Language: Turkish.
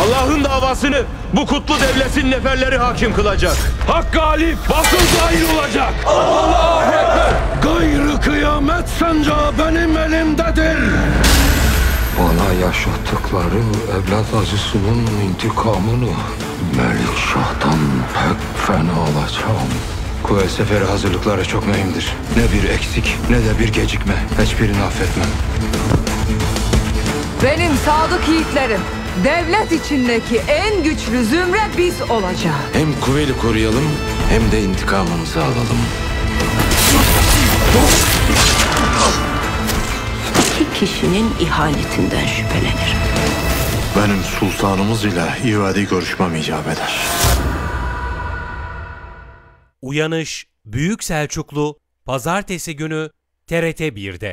Allah'ın davasını bu kutlu devletin neferleri hakim kılacak. Hak galip, batıl zahir olacak. Allahu Ekber. Gayrı kıyamet sancağı benim elimdedir. Bana yaşattıkları evlat acısının intikamını Melikşah'tan pek fena alacağım. Kuvvet seferi hazırlıkları çok mühimdir. Ne bir eksik ne de bir gecikme. Hiçbirini affetmem. Benim sadık yiğitlerim, devlet içindeki en güçlü zümre biz olacağız. Hem kuvveti koruyalım hem de intikamımızı alalım. İki kişinin ihanetinden şüphelenirim. Benim sultanımız ile ivedi görüşmem icap eder. Uyanış Büyük Selçuklu Pazartesi günü TRT 1'de.